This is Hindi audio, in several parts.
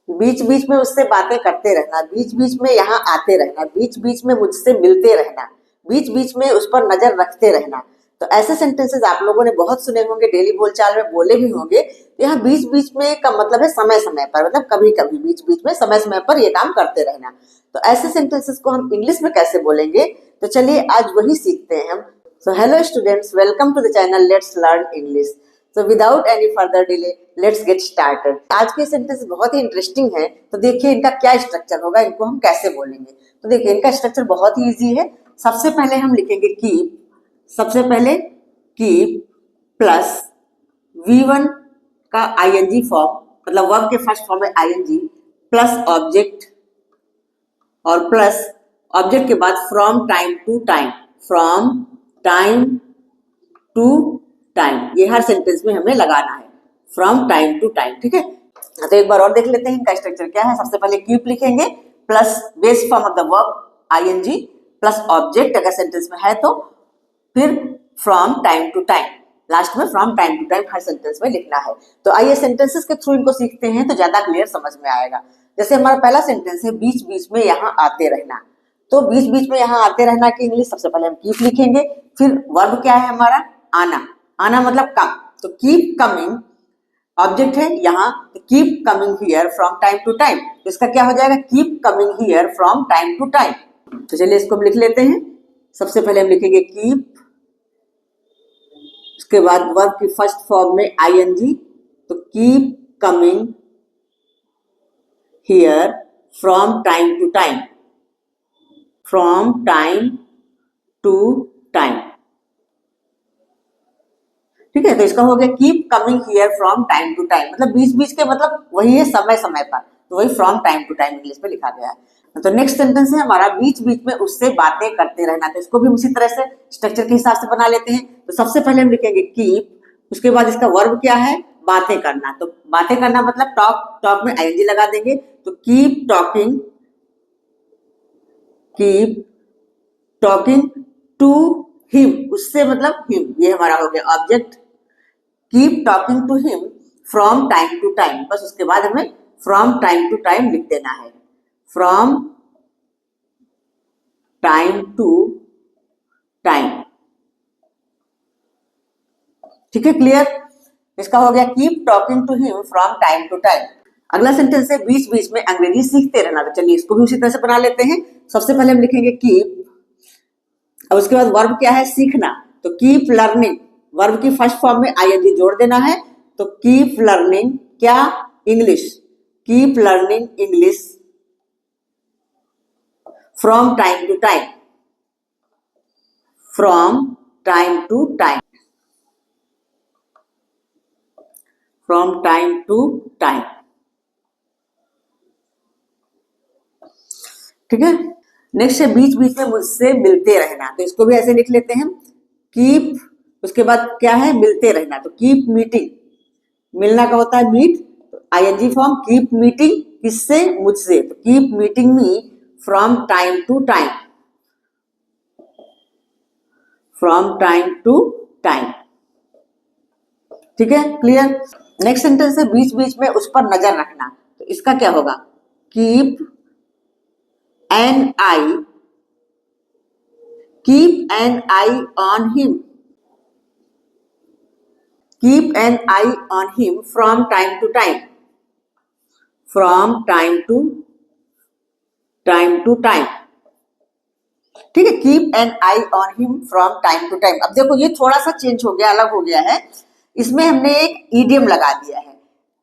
बीच बीच में उससे बातें करते रहना, बीच बीच में यहाँ आते रहना, बीच बीच में मुझसे मिलते रहना, बीच बीच में उस पर नजर रखते रहना। तो ऐसे सेंटेंसेस आप लोगों ने बहुत सुने होंगे, डेली बोलचाल में बोले भी होंगे। तो यहाँ बीच बीच में का मतलब है समय समय पर, मतलब कभी कभी, बीच बीच में समय समय पर ये काम करते रहना। तो ऐसे सेंटेंसेस को हम इंग्लिश में कैसे बोलेंगे, तो चलिए आज वही सीखते हैं हम। So hello students, welcome to the channel let's learn English. So without any further delay, let's get started. आज के सेंटेंस बहुत ही इंटरेस्टिंग है। तो देखिए इनका क्या स्ट्रक्चर होगा, इनको हम कैसे बोलेंगे। तो देखिए इनका स्ट्रक्चर बहुत ही इजी है। सबसे पहले हम लिखेंगे कीप, सबसे पहले कीप प्लस V1 का आईएनजी फॉर्म, मतलब वर्ब के फर्स्ट फॉर्म में आईएनजी प्लस ऑब्जेक्ट, और प्लस ऑब्जेक्ट के बाद from time to time, from time to time, ये हर सेंटेंस में हमें लगाना है, फ्रॉम टाइम टू टाइम। ठीक है, तो एक बार और देख लेते हैं इनका स्ट्रक्चर क्या है। सबसे पहले कीप लिखेंगे plus base form of the verb ING plus object अगर सेंटेंस में है तो, फिर from time to time, last में फ्रॉम टाइम टू टाइम हर सेंटेंस में लिखना है। तो आइए सेंटेंसेस के थ्रू इनको सीखते हैं तो ज्यादा क्लियर समझ में आएगा। जैसे हमारा पहला सेंटेंस है बीच बीच में यहाँ आते रहना। तो बीच बीच में यहाँ आते रहना की इंग्लिश सबसे पहले हम कीप लिखेंगे, फिर वर्ब क्या है हमारा आना, आना मतलब कम, तो कीप कमिंग, ऑब्जेक्ट है यहाँ, तो keep coming here from time to time, तो इसका क्या हो जाएगा keep coming here from time to time. तो चलिए इसको हम लिख लेते हैं। सबसे पहले हम लिखेंगे कीप, उसके बाद वर्ब की फर्स्ट फॉर्म में आईएनजी, तो keep coming here from time to time, from time to time. ठीक है, तो इसका हो गया keep coming here from time to time, मतलब बीच बीच के मतलब वही है समय समय पर, तो वही from time to time English में लिखा गया है। तो नेक्स्ट सेंटेंस है हमारा बीच बीच में उससे बातें करते रहना। तो इसको भी उसी तरह से स्ट्रक्चर के हिसाब से बना लेते हैं। तो सबसे पहले हम लिखेंगे कीप, उसके बाद इसका वर्ब क्या है बातें करना, तो बातें करना मतलब टॉक, टॉक में आईएनजी लगा देंगे, तो keep talking, keep talking to him, उससे मतलब हिम, ये हमारा हो गया object, keep talking to him from time to time, बस उसके बाद हमें फ्रॉम टाइम टू टाइम लिख देना है, फ्रॉम टाइम टू टाइम। ठीक है, क्लियर। इसका हो गया keep talking to him from time to time. अगला सेंटेंस है बीच बीच में अंग्रेजी सीखते रहना। तो चलिए इसको भी उसी तरह से बना लेते हैं। सबसे पहले हम लिखेंगे कीप, और उसके बाद वर्ब क्या है सीखना, तो कीप लर्निंग, वर्ब की फर्स्ट फॉर्म में आईएनजी जोड़ देना है, तो कीप लर्निंग क्या English, keep learning English from time to time, from time to time, from time to time. ठीक है, नेक्स्ट है बीच बीच में मुझसे मिलते रहना। तो इसको भी ऐसे लिख लेते हैं कीप, उसके बाद क्या है मिलते रहना, तो कीप मीटिंग, मिलना का होता है मीट, तो आईएनजी फॉर्म कीप मीटिंग किससे मुझसे, तो keep meeting me from time to time, from time to time. ठीक है, क्लियर। नेक्स्ट सेंटेंस है बीच बीच में उस पर नजर रखना। तो इसका क्या होगा keep an eye, keep an eye on him, keep an eye on him from time to time, from time to time. ठीक है, keep an eye on him from time to time. अब देखो ये थोड़ा सा चेंज हो गया, अलग हो गया है, इसमें हमने एक ईडियम लगा दिया है।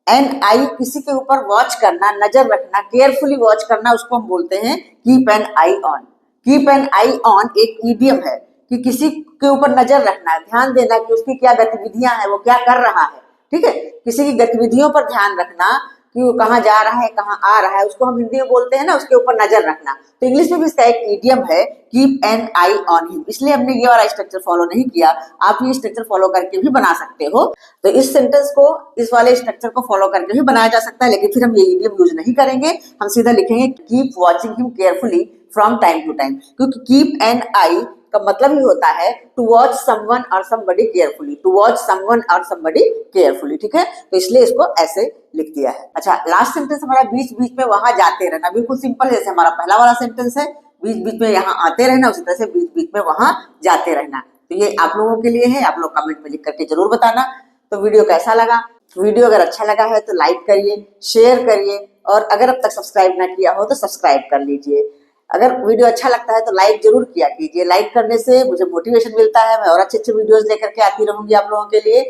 एन आई किसी के ऊपर वॉच करना, नजर रखना, केयरफुली वॉच करना, उसको हम बोलते हैं keep an eye on. Keep an eye on एक ईडियम है कि किसी के ऊपर नजर रखना, ध्यान देना कि उसकी क्या गतिविधियां हैं, वो क्या कर रहा है। ठीक है, किसी की गतिविधियों पर ध्यान रखना कि वो कहाँ जा रहा है कहाँ आ रहा है, उसको हम हिंदी में बोलते हैं ना उसके ऊपर नजर रखना। तो इंग्लिश में भी इसका एक ईडियम है keep an eye on him, इसलिए हमने ये वाला स्ट्रक्चर फॉलो नहीं किया। आप ये स्ट्रक्चर फॉलो करके भी बना सकते हो। तो इस सेंटेंस को इस वाले स्ट्रक्चर को फॉलो करके भी बनाया जा सकता है, लेकिन फिर हम ये ईडियम यूज नहीं करेंगे, हम सीधा लिखेंगे keep watching him carefully from time to time, क्योंकि कीप एन आई का मतलब ही होता है टू वॉच समवन और somebody carefully, to watch someone और समबडी केयरफुली, ठीक है। तो इसलिए इसको ऐसे लिख दिया है। अच्छा, लास्ट सेंटेंस हमारा बीच बीच में वहां जाते रहना, बिल्कुल सिंपल, जैसे हमारा पहला वाला सेंटेंस है, बीच बीच में यहाँ आते रहना, उसी तरह से बीच बीच में वहां जाते रहना। तो ये आप लोगों के लिए है, आप लोग कमेंट में लिख करके जरूर बताना। तो वीडियो कैसा लगा? वीडियो अगर अच्छा लगा है तो लाइक करिए, शेयर करिए, और अगर अब तक सब्सक्राइब ना किया हो तो सब्सक्राइब कर लीजिए। अगर वीडियो अच्छा लगता है तो लाइक जरूर किया कीजिए, लाइक करने से मुझे मोटिवेशन मिलता है, मैं और अच्छे अच्छे वीडियोस लेकर के आती रहूंगी आप लोगों के लिए।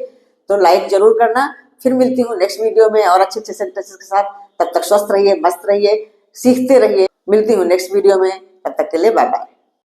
तो लाइक जरूर करना। फिर मिलती हूँ नेक्स्ट वीडियो में और अच्छे अच्छे सेंटेंसेस के साथ। तब तक स्वस्थ रहिए, मस्त रहिए, सीखते रहिए। मिलती हूँ नेक्स्ट वीडियो में, तब तक के लिए बाय बाय।